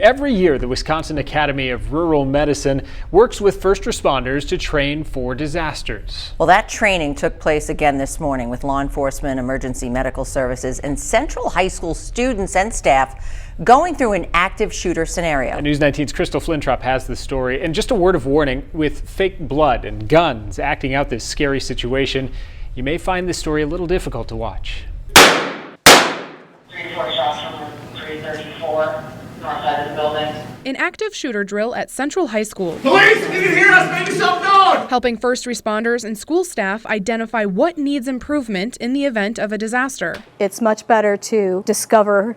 Every year, the Wisconsin Academy of Rural Medicine works with first responders to train for disasters. Well, that training took place again this morning with law enforcement, emergency medical services, and Central High School students and staff going through an active shooter scenario. And News 19's Crystal Flintrop has the story. And just a word of warning, with fake blood and guns acting out this scary situation, you may find this story a little difficult to watch. 3 to 4 shots from 334. North side of the building. An active shooter drill at Central High School. Police, if you can hear us, make yourself known! Helping first responders and school staff identify what needs improvement in the event of a disaster. It's much better to discover,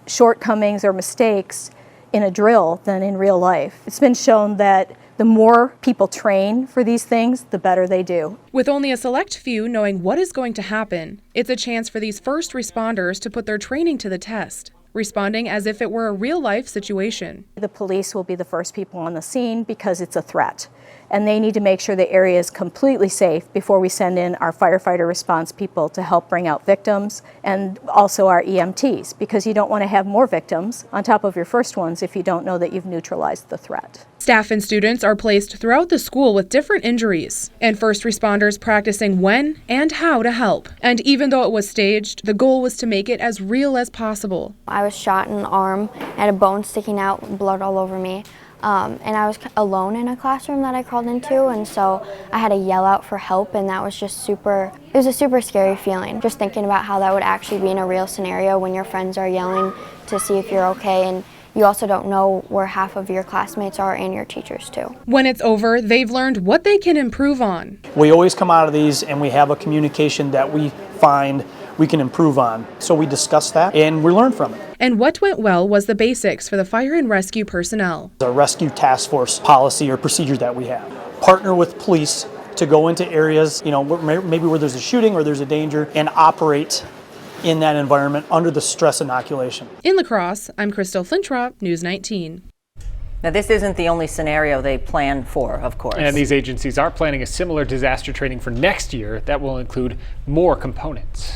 shortcomings or mistakes in a drill than in real life. It's been shown that the more people train for these things, the better they do. With only a select few knowing what is going to happen, it's a chance for these first responders to put their training to the test, responding as if it were a real-life situation. The police will be the first people on the scene because it's a threat, and they need to make sure the area is completely safe before we send in our firefighter response people to help bring out victims, and also our EMTs, because you don't want to have more victims on top of your first ones if you don't know that you've neutralized the threat. Staff and students are placed throughout the school with different injuries, and first responders practicing when and how to help. And even though it was staged, the goal was to make it as real as possible. I was shot in the arm, I had a bone sticking out, blood all over me. And I was alone in a classroom that I crawled into, and so I had to yell out for help, and that was just it was a super scary feeling, just thinking about how that would actually be in a real scenario when your friends are yelling to see if you're okay, and you also don't know where half of your classmates are and your teachers too. When it's over, they've learned what they can improve on. We always come out of these and we have a communication that we find we can improve on. So we discuss that and we learn from it. And what went well was the basics for the fire and rescue personnel. A rescue task force policy or procedure that we have. Partner with police to go into areas, maybe where there's a shooting or there's a danger, and operate in that environment under the stress inoculation. In La Crosse, I'm Crystal Flintrop, News 19. Now, this isn't the only scenario they plan for, of course. And these agencies are planning a similar disaster training for next year that will include more components.